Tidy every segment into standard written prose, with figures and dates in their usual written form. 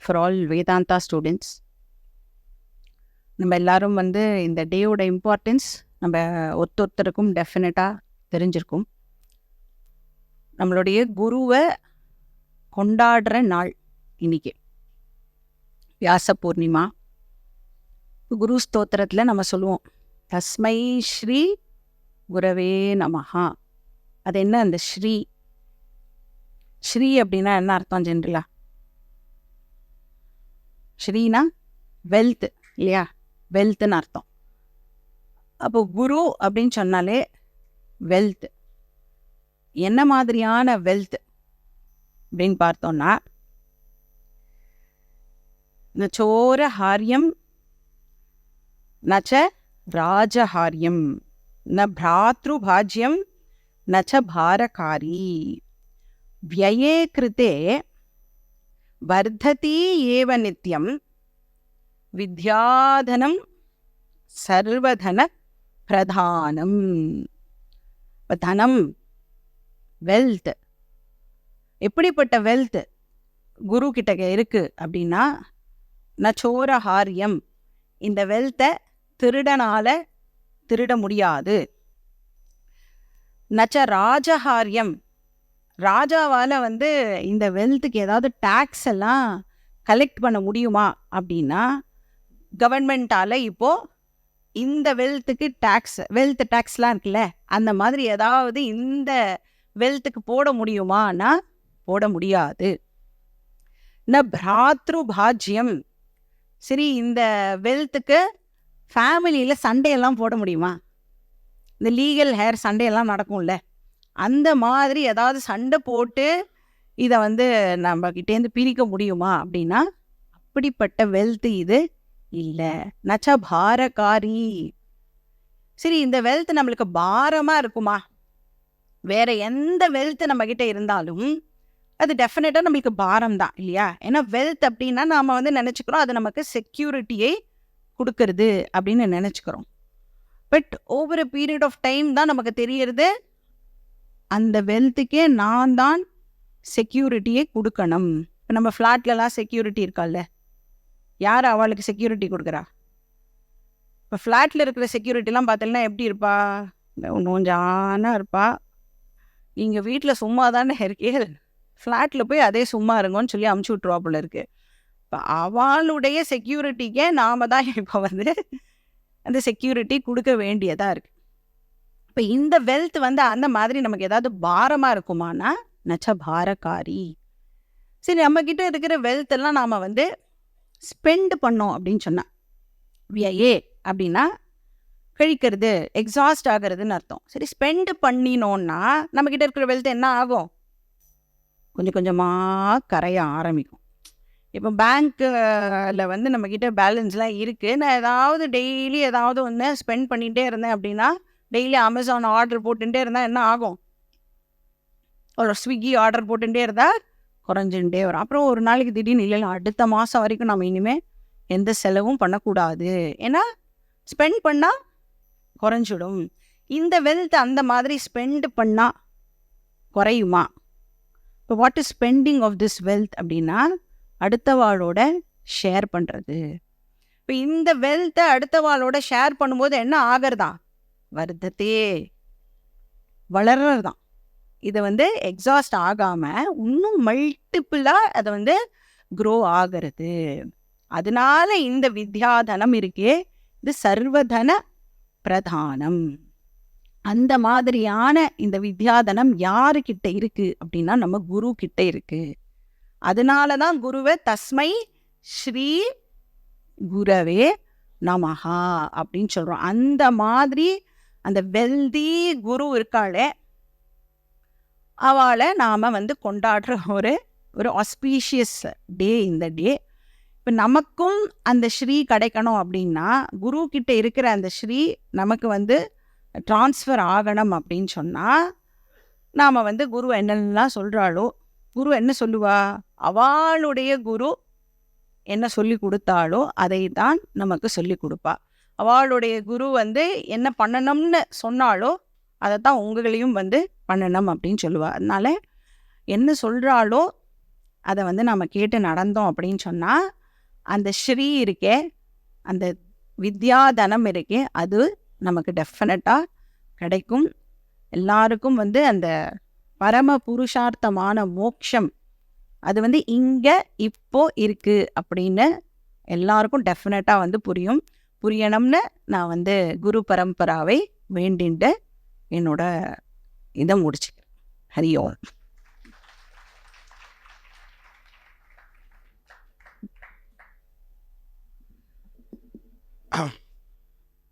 For all Vedanta students. நம்ம எல்லாரும் இந்த டேயோட இம்பார்ட்டன்ஸ் நம்ம ஒருத்தருக்கும் டெஃபினட்டாக தெரிஞ்சிருக்கும். நம்மளுடைய குருவை கொண்டாடுற நாள் இன்னைக்கு வியாச பூர்ணிமா. குரு ஸ்தோத்திரத்தில் நம்ம சொல்லுவோம், தஸ்மை ஸ்ரீ குரவே நமஹா. அது என்ன அந்த ஸ்ரீ? ஸ்ரீ அப்படின்னா என்ன அர்த்தம் ஜென்ரலா? ஸ்ரீனா வெல்த் இல்லையா? வெல்த்னு அர்த்தம். அப்போ குரு அப்படின்னு சொன்னாலே வெல்த். என்ன மாதிரியான வெல்த் அப்படின்னு பார்த்தோம்னா, இந்த சோரஹாரியம் நச்ச ராஜஹாரியம் ந பிராத்ருபாஜ்யம் நச்ச பாரகாரி வியே கிருதே வர்ததி ஏவ நித்யம் வித்யாதனம் சர்வதன பிரதானம். தனம், வெல்த், எப்படிப்பட்ட வெல்த் குரு கிட்ட இருக்கு அப்படின்னா, நச்சோரஹாரியம், இந்த வெல்த்தை திருடனால திருட முடியாது. நச்ச ராஜஹாரியம், ராஜாவால் இந்த வெல்த்துக்கு ஏதாவது டேக்ஸ் எல்லாம் கலெக்ட் பண்ண முடியுமா அப்படின்னா, கவர்மெண்ட்டால் இப்போது இந்த வெல்த்துக்கு டேக்ஸ், வெல்த் டேக்ஸ்லாம் இருக்குல்ல, அந்த மாதிரி ஏதாவது இந்த வெல்த்துக்கு போட முடியுமானா போட முடியாது. ந பிராத்ரு பாஜ்யம், சரி இந்த வெல்த்துக்கு ஃபேமிலியில் சண்டையெல்லாம் போட முடியுமா? இந்த லீகல் ஹேர் சண்டையெல்லாம் நடக்கும்ல, அந்த மாதிரி ஏதாவது சண்டை போட்டு இதை நம்ம கிட்டேருந்து பிரிக்க முடியுமா அப்படின்னா அப்படிப்பட்ட வெல்த் இது இல்லை. நச்ச பாரகாரி, சரி இந்த வெல்த் நம்மளுக்கு பாரமாக இருக்குமா? வேற எந்த வெல்த் நம்ம கிட்ட இருந்தாலும் அது டெஃபினட்டாக நம்மளுக்கு பாரம் தான் இல்லையா? ஏன்னா வெல்த் அப்படின்னா நாம் நினச்சிக்கிறோம் அது நமக்கு செக்யூரிட்டியை கொடுக்கறது அப்படின்னு நினச்சிக்கிறோம். But over a period of time தான் நமக்கு தெரியறது, அந்த வெல்த்துக்கே நான் தான் செக்யூரிட்டியை கொடுக்கணும். இப்போ நம்ம ஃப்ளாட்லலாம் செக்யூரிட்டி இருக்கால்ல, யார் அவளுக்கு செக்யூரிட்டி கொடுக்குறா? இப்போ ஃப்ளாட்டில் இருக்கிற செக்யூரிட்டிலாம் பார்த்தீங்கன்னா எப்படி இருப்பா? கொஞ்சானா இருப்பா. நீங்கள் வீட்டில் சும்மா தானே இருக்கே, ஃப்ளாட்டில் போய் அதே சும்மா இருங்கன்னு சொல்லி அமுச்சு விட்ருவா போல இருக்கு. இப்போ அவளுடைய செக்யூரிட்டிக்கே நாம் தான் இப்போ அந்த செக்யூரிட்டி கொடுக்க வேண்டியதாக இருக்குது. இப்போ இந்த வெல்த் அந்த மாதிரி நமக்கு ஏதாவது பாரமாக இருக்குமானா நச்ச பாரகாரி. சரி, நம்மக்கிட்ட இருக்கிற வெல்த் எல்லாம் நாம் ஸ்பெண்ட் பண்ணோம் அப்படின்னு சொன்னால், வியே அப்படின்னா கழிக்கிறது, எக்ஸாஸ்ட் ஆகிறதுன்னு அர்த்தம். சரி, ஸ்பெண்ட் பண்ணினோன்னா நம்மக்கிட்ட இருக்கிற வெல்த் என்ன ஆகும்? கொஞ்சம் கொஞ்சமாக கரைய ஆரம்பிக்கும். இப்போ பேங்க்கில் நம்மக்கிட்ட பேலன்ஸ்லாம் இருக்குது, நான் ஏதாவது டெய்லி ஏதாவது ஒன்று ஸ்பெண்ட் பண்ணிகிட்டே இருந்தேன் அப்படின்னா, டெய்லி அமேசான் ஆர்டர் போட்டுகிட்டே இருந்தால் என்ன ஆகும்? ஒரு ஸ்விக்கி ஆர்டர் போட்டுகிட்டே இருந்தால் குறைஞ்சுட்டே வரும். அப்புறம் ஒரு நாளைக்கு திடீர்னு இல்லை அடுத்த மாதம் வரைக்கும் நம்ம இனிமேல் எந்த செலவும் பண்ணக்கூடாது, ஏன்னா ஸ்பெண்ட் பண்ணால் குறைஞ்சிடும். இந்த வெல்த் அந்த மாதிரி ஸ்பெண்ட் பண்ணால் குறையுமா? இப்போ what is spending of this wealth அப்படின்னா, அடுத்தவாளோட ஷேர் பண்ணுறது. இப்போ இந்த வெல்த்தை அடுத்தவாளோட ஷேர் பண்ணும்போது என்ன ஆகிறதா? வருத்தத்தே, வளர்றதுதான். இதை எக்ஸாஸ்ட் ஆகாமல் இன்னும் மல்டிப்புளாக அதை க்ரோ ஆகிறது. அதனால இந்த வித்யாதனம் இருக்கே, இது சர்வதன பிரதானம். அந்த மாதிரியான இந்த வித்யாதனம் யாருக்கிட்ட இருக்கு அப்படின்னா நம்ம குரு கிட்ட இருக்கு. அதனால தான் குருவை தஸ்மை ஸ்ரீ குரவே நமஹா அப்படின்னு சொல்கிறோம். அந்த மாதிரி அந்த வெல்தி குரு இருக்காளே, அவளை நாம் கொண்டாடுற ஒரு ஆஸ்பீஷியஸ் டே இந்த டே. இப்போ நமக்கும் அந்த ஸ்ரீ கிடைக்கணும் அப்படின்னா, குரு கிட்ட இருக்கிற அந்த ஸ்ரீ நமக்கு ட்ரான்ஸ்ஃபர் ஆகணும் அப்படின்னு சொன்னால், நாம் குரு என்னெல்லாம் சொல்கிறாளோ, குரு என்ன சொல்லுவா, அவளுடைய குரு என்ன சொல்லி கொடுத்தாளோ அதை தான் நமக்கு சொல்லி கொடுப்பா. அவளுடைய குரு என்ன பண்ணணும்னு சொன்னாலோ அதை தான் உங்களையும் பண்ணணும் அப்படின்னு சொல்லுவாள். அதனால் என்ன சொல்கிறாளோ அதை வந்து நம்ம கேட்டு நடந்தோம் அப்படின்னு சொன்னால் அந்த ஸ்ரீ இருக்கே, அந்த வித்யாதனம் இருக்கே, அது நமக்கு டெஃபினட்டாக கிடைக்கும். எல்லாருக்கும் வந்து அந்த பரம புருஷார்த்தமான மோட்சம் அது வந்து இங்கே இப்போ இருக்கு அப்படின்னு எல்லாருக்கும் டெஃபினட்டாக வந்து புரியணும்னு நான் வந்து குரு பரம்பராவை வேண்டிட்டு என்னோட இதை முடிச்சுக்கிறேன். ஹரி ஓம்.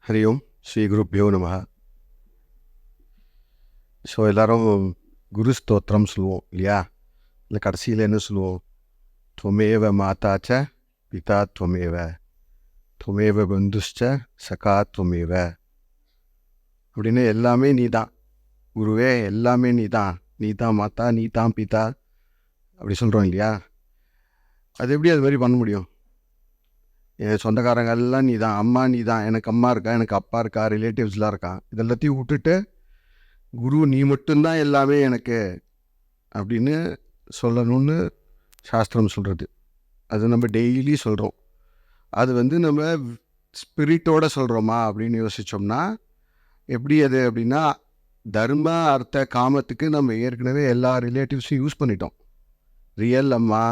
ஹரி ஓம். ஸ்ரீ குருப்யோ நமஹ. ஸோ எல்லாரும் குரு ஸ்தோத்திரம் சொல்லுவோம் இல்லையா? இல்லை கடைசியில் என்ன சொல்லுவோம்? துவமேவ மாதாச்ச பிதா துவமேவ, துவமேவ பந்துஷ்ச சகா துவமேவ அப்படின்னு எல்லாமே நீ தான் குருவே, எல்லாமே நீ தான் மாதா, நீ தான் பிதா அப்படி சொல்கிறோம் இல்லையா? அது எப்படி அது மாதிரி பண்ண முடியும்? என் சொந்தக்காரங்க எல்லாம் நீ தான், அம்மா நீ தான், எனக்கு அம்மா இருக்கா, எனக்கு அப்பா இருக்கா, ரிலேட்டிவ்ஸ்லாம் இருக்கான், இதெல்லாத்தையும் விட்டுட்டு குரு நீ மட்டும்தான் எல்லாமே எனக்கு அப்படின்னு சொல்லணும்னு சாஸ்திரம் சொல்கிறது. அது நம்ம டெய்லி சொல்கிறோம். அது வந்து நம்ம ஸ்பிரிட்டோடு சொல்கிறோமா அப்படின்னு யோசித்தோம்னா எப்படி அது அப்படின்னா, தர்ம அர்த்த காமத்துக்கு நம்ம ஏற்கனவே எல்லா ரிலேட்டிவ்ஸையும் யூஸ் பண்ணிட்டோம். ரியல் அம்மா,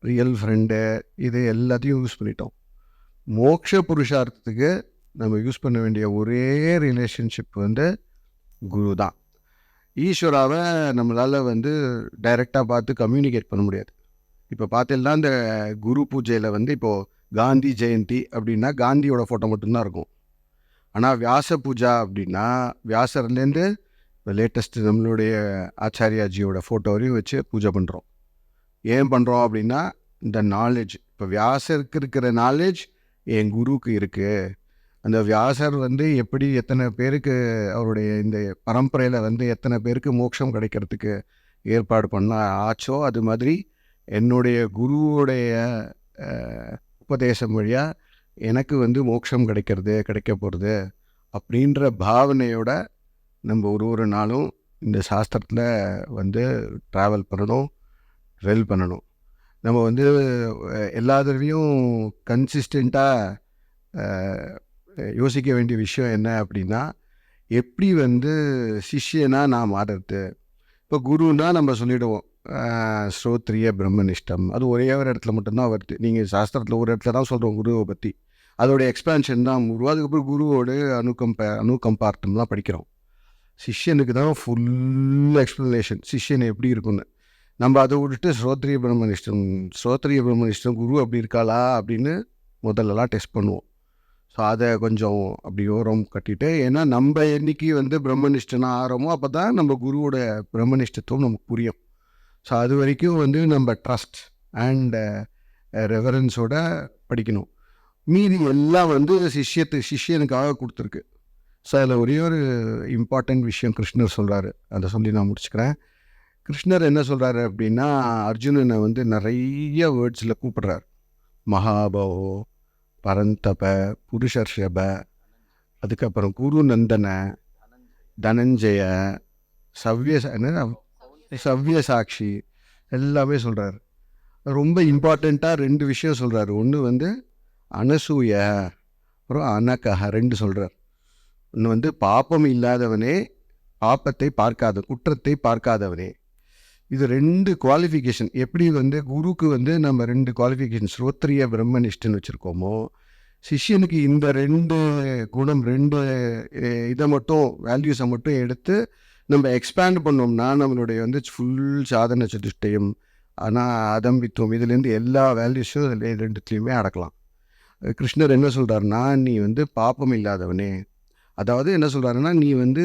ரியல் ஃப்ரெண்டு, இது எல்லாத்தையும் யூஸ் பண்ணிட்டோம். மோட்ச புருஷார்த்தத்துக்கு நம்ம யூஸ் பண்ண வேண்டிய ஒரே ரிலேஷன்ஷிப் வந்து குரு தான். ஈஸ்வராவை நம்மளால் வந்து டைரெக்டாக பார்த்து கம்யூனிகேட் பண்ண முடியாது. இப்போ பார்த்தீங்கன்னா இந்த குரு பூஜையில் வந்து இப்போது காந்தி ஜெயந்தி அப்படின்னா காந்தியோட ஃபோட்டோ மட்டும்தான் இருக்கும். ஆனால் வியாச பூஜா அப்படின்னா வியாசர்லேருந்து இப்போ லேட்டஸ்ட்டு நம்மளுடைய ஆச்சாரியாஜியோட ஃபோட்டோ வரையும் வச்சு பூஜை பண்ணுறோம். ஏன் பண்ணுறோம் அப்படின்னா இந்த நாலேஜ், இப்போ வியாசருக்கு இருக்கிற நாலேஜ் என் குருவுக்கு இருக்குது. அந்த வியாசர் வந்து எப்படி எத்தனை பேருக்கு அவருடைய இந்த பரம்பரையில் வந்து எத்தனை பேருக்கு மோட்சம் கிடைக்கிறதுக்கு ஏற்பாடு பண்ண ஆச்சோ, அது மாதிரி என்னுடைய குருவுடைய உபதேசம் வழியாக எனக்கு வந்து மோட்சம் கிடைக்க போகிறது அப்படின்ற பாவனையோட நம்ம ஒரு நாளும் இந்த சாஸ்திரத்தில் வந்து ட்ராவல் பண்ணணும், ட்வெல் பண்ணணும். நம்ம வந்து எல்லா தடவையும் கன்சிஸ்டண்ட்டாக யோசிக்க வேண்டிய விஷயம் என்ன அப்படின்னா, எப்படி வந்து சிஷ்யனாக நான் மாறுறது. இப்போ குருன்னா நம்ம சொல்லிவிடுவோம் ஸ்ரோத்ரிய பிரம்மனிஷ்டம், அது ஒரே ஒரு இடத்துல மட்டும்தான் வருது. நீங்கள் சாஸ்திரத்தில் ஒரு இடத்துல தான் சொல்கிறோம் குருவை பற்றி, அதோடைய எக்ஸ்பேன்ஷன் தான் குரு. அதுக்கப்புறம் குருவோடு அணுகம்பார்த்தம்லாம் படிக்கிறோம். சிஷ்யனுக்கு தான் ஃபுல் எக்ஸ்ப்ளனேஷன் சிஷ்யன் எப்படி இருக்குன்னு. நம்ம அதை விட்டுட்டு ஸ்ரோத்ரிய பிரம்மனிஷ்டம் குரு அப்படி இருக்காளா அப்படின்னு முதல்லலாம் டெஸ்ட் பண்ணுவோம். ஸோ அதை கொஞ்சம் அப்படி ஓரம் கட்டிட்டு, ஏன்னா நம்ம என்னைக்கு வந்து பிரம்மனிஷ்டனாக ஆகிறோமோ அப்போ தான் நம்ம குருவோட பிரம்மனிஷ்டத்துவம் நமக்கு புரியும். ஸோ அது வரைக்கும் வந்து நம்ம ட்ரஸ்ட் அண்ட் ரெவரன்ஸோட படிக்கணும். மீதி எல்லாம் வந்து சிஷ்யனுக்காக கொடுத்துருக்கு. ஸோ அதில் ஒரே ஒரு இம்பார்ட்டண்ட் விஷயம் கிருஷ்ணர் சொல்கிறாரு, அதை சொல்லி நான் முடிச்சுக்கிறேன். கிருஷ்ணர் என்ன சொல்கிறாரு அப்படின்னா, அர்ஜுனனை வந்து நிறைய வேர்ட்ஸில் கூப்பிடுறார். மகாபவோ, பரந்தப, புருஷர்ஷப, அதுக்கப்புறம் குருநந்தன, தனஞ்சய, சவ்யசாட்சி எல்லாமே சொல்கிறார். ரொம்ப இம்பார்ட்டண்ட்டாக 2 விஷயம் சொல்கிறார். ஒன்று வந்து அனசூய, அப்புறம் அனகஹ 2 சொல்கிறார். ஒன்று வந்து பாப்பம் இல்லாதவனே, பாப்பத்தை குற்றத்தை பார்க்காதவனே. இது 2 குவாலிஃபிகேஷன். எப்படி வந்து குருக்கு வந்து நம்ம 2 குவாலிஃபிகேஷன் ஸ்ரோத்ரிய பிரம்மனிஷ்டன் வச்சுருக்கோமோ, சிஷ்யனுக்கு இந்த 2 குணம், 2 இதை மட்டும் வேல்யூஸை மட்டும் எடுத்து நம்ம எக்ஸ்பேண்ட் பண்ணோம்னா நம்மளுடைய வந்து ஃபுல் சாதன சதுஷ்டயம், ஆனால் அதம்பித்துவம், இதுலேருந்து எல்லா வேல்யூஸும் இதில் 2த்துலேயுமே அடக்கலாம். கிருஷ்ணர் என்ன சொல்கிறாருன்னா, நீ வந்து பாப்பம் இல்லாதவனே, அதாவது என்ன சொல்கிறாருன்னா, நீ வந்து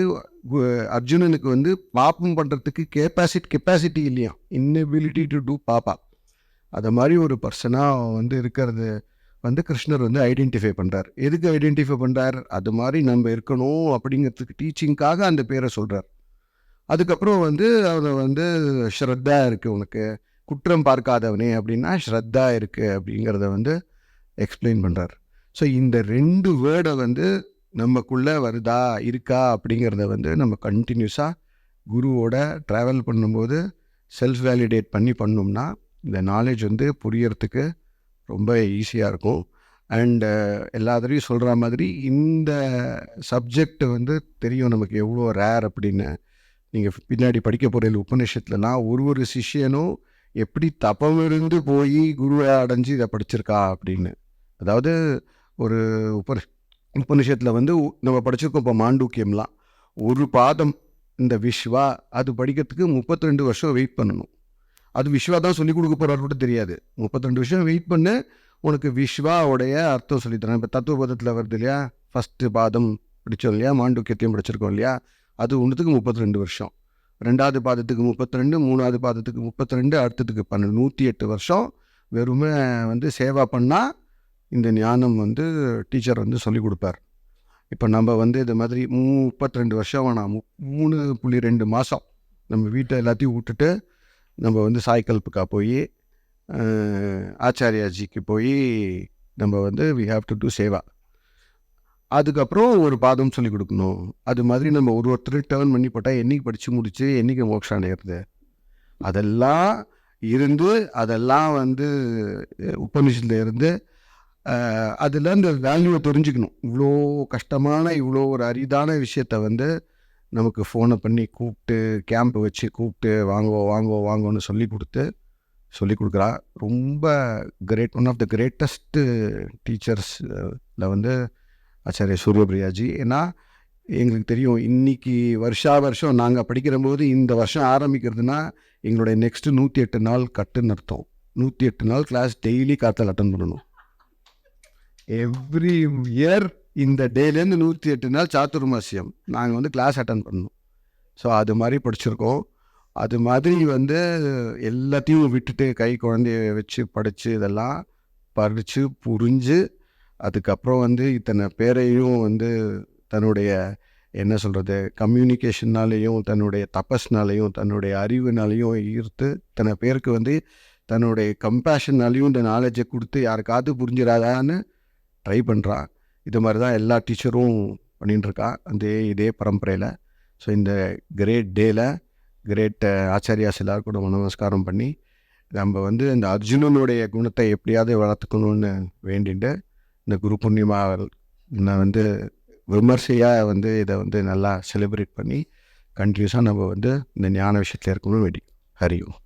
அர்ஜுனனுக்கு வந்து பாப்பம் பண்ணுறதுக்கு கெப்பாசிட்டி இல்லையா, இன்னபிலிட்டி டு டூ பாப்பா, அதை மாதிரி ஒரு பர்சனாக வந்து இருக்கிறது வந்து கிருஷ்ணர் வந்து ஐடென்டிஃபை பண்ணுறார். எதுக்கு ஐடென்டிஃபை பண்ணுறார்? அது மாதிரி நம்ம இருக்கணும் அப்படிங்கிறதுக்கு டீச்சிங்காக அந்த பேரை சொல்கிறார். அதுக்கப்புறம் வந்து அவனை வந்து ஸ்ரத்தா இருக்குது உனக்கு, குற்றம் பார்க்காதவனே அப்படின்னா ஸ்ரத்தா இருக்குது அப்படிங்கிறத வந்து எக்ஸ்பிளைன் பண்ணுறார். ஸோ இந்த 2 வேர்டை வந்து நமக்குள்ளே வருதா இருக்கா அப்படிங்கிறத வந்து நம்ம கண்டினியூஸாக குருவோட ட்ராவல் பண்ணும்போது செல்ஃப் வேலிடேட் பண்ணோம்னா இந்த நாலேஜ் வந்து புரியறதுக்கு ரொம்ப ஈஸியாக இருக்கும். அண்டு எல்லா தடவையும் சொல்கிற மாதிரி இந்த சப்ஜெக்ட் வந்து தெரியும் நமக்கு எவ்வளோ ரேர் அப்படின்னு. நீங்கள் பின்னாடி படிக்க போகிற உபநிஷத்துலலாம் ஒரு சிஷ்யனும் எப்படி தபம் இருந்து போய் குருவை அடைஞ்சு இதை படிச்சிருக்கா அப்படின்னு. அதாவது ஒரு உபநிஷத்தில் வந்து நம்ம படிச்சிருக்கோம் இப்போ மாண்டூக்கியம்லாம். ஒரு பாதம் இந்த விஸ்வா அது படிக்கிறதுக்கு 32 வருஷம் வெயிட் பண்ணணும். அது விஸ்வா தான் சொல்லிக் கொடுக்க போகிறாரு கூட தெரியாது. 32 வருஷம் வெயிட் பண்ணு, உனக்கு விஸ்வாவுடைய அர்த்தம் சொல்லித்தரேன். இப்போ தத்துவபதத்தில் வருது இல்லையா, ஃபஸ்ட்டு பாதம் படித்தோம் இல்லையா, மாண்டூக்கியத்தையும் படிச்சிருக்கோம் இல்லையா, அது ஒன்றுத்துக்கு 32 வருஷம். 2வது பாதத்துக்கு 32, 3வது பாதத்துக்கு 32, அடுத்ததுக்கு 12, 108 வருஷம் வெறுமே வந்து சேவா பண்ணால் இந்த ஞானம் வந்து டீச்சர் வந்து சொல்லிக் கொடுப்பார். இப்போ நம்ம வந்து இது மாதிரி 32 வருஷம் வேணாம், 3.2 மாதம் நம்ம வீட்டை எல்லாத்தையும் விட்டுட்டு நம்ம வந்து சாய்கல்புக்கா போய் ஆச்சாரியாஜிக்கு போய் நம்ம வந்து we have to do seva. அதுக்கப்புறம் ஒரு பாதம் சொல்லி கொடுக்கணும். அது மாதிரி நம்ம ஒருத்தர் டேர்ன் பண்ணி போட்டால் என்றைக்கு படித்து முடித்து என்றைக்கு மோட்சம் அடையிறது, அதெல்லாம் இருந்து அதெல்லாம் வந்து உபநிஷத்தில் இருந்து அதில் இந்த வேல்யூவை தெரிஞ்சுக்கணும். இவ்வளோ கஷ்டமான இவ்வளோ ஒரு அரிதான விஷயத்த வந்து நமக்கு ஃபோனை பண்ணி கூப்பிட்டு கேம்ப் வச்சு கூப்பிட்டு வாங்கோன்னு சொல்லி கொடுக்குறா. ரொம்ப great, one of the greatest டீச்சர்ஸில் வந்து ஆச்சாரிய சூரியபிரியாஜி. ஏன்னா எங்களுக்கு தெரியும் இன்றைக்கி வருஷம் நாங்கள் படிக்கிறபோது இந்த வருஷம் ஆரம்பிக்கிறதுனா எங்களுடைய நெக்ஸ்ட்டு 108 நாள் கட்டுன்னு அர்த்தம். 108 நாள் கிளாஸ் டெய்லி காத்தால் அட்டன் பண்ணணும். எவ்ரி இயர் இந்த டேலேருந்து 108 நாள் சாத்துர்மாசியம் நாங்கள் வந்து கிளாஸ் அட்டன் பண்ணணும். ஸோ அது மாதிரி படிச்சிருக்கோம். அது மாதிரி வந்து எல்லாத்தையும் விட்டுட்டு கை குழந்தைய வச்சு படித்து இதெல்லாம் படித்து புரிஞ்சு அதுக்கப்புறம் வந்து இத்தனை பேரையும் வந்து தன்னுடைய என்ன சொல்கிறது கம்யூனிகேஷன்னாலேயும் தன்னுடைய தபஸ்னாலேயும் தன்னுடைய அறிவுனாலேயும் ஈர்த்து இத்தனை பேருக்கு வந்து தன்னுடைய கம்பேஷன்னாலேயும் இந்த நாலேஜை கொடுத்து யாருக்காவது புரிஞ்சிடாதான்னு ட்ரை பண்ணுறான். இது மாதிரி தான் எல்லா டீச்சரும் பண்ணிட்டுருக்கா இதே பரம்பரையில். ஸோ இந்த கிரேட் டேயில் கிரேட் ஆச்சாரியாஸ் எல்லாருக்கும் கூட நமஸ்காரம் பண்ணி நம்ம வந்து இந்த அர்ஜுனனுடைய குணத்தை எப்படியாவது வளர்த்துக்கணும்னு வேண்டிட்டு இந்த குரு பூர்ணிமா வந்து விமர்சையாக வந்து இதை வந்து நல்லா செலிப்ரேட் பண்ணி கண்டினியூஸாக நம்ம வந்து இந்த ஞான விஷயத்தில் இருக்கணும்னு வேண்டி. ஹரி ஓம்.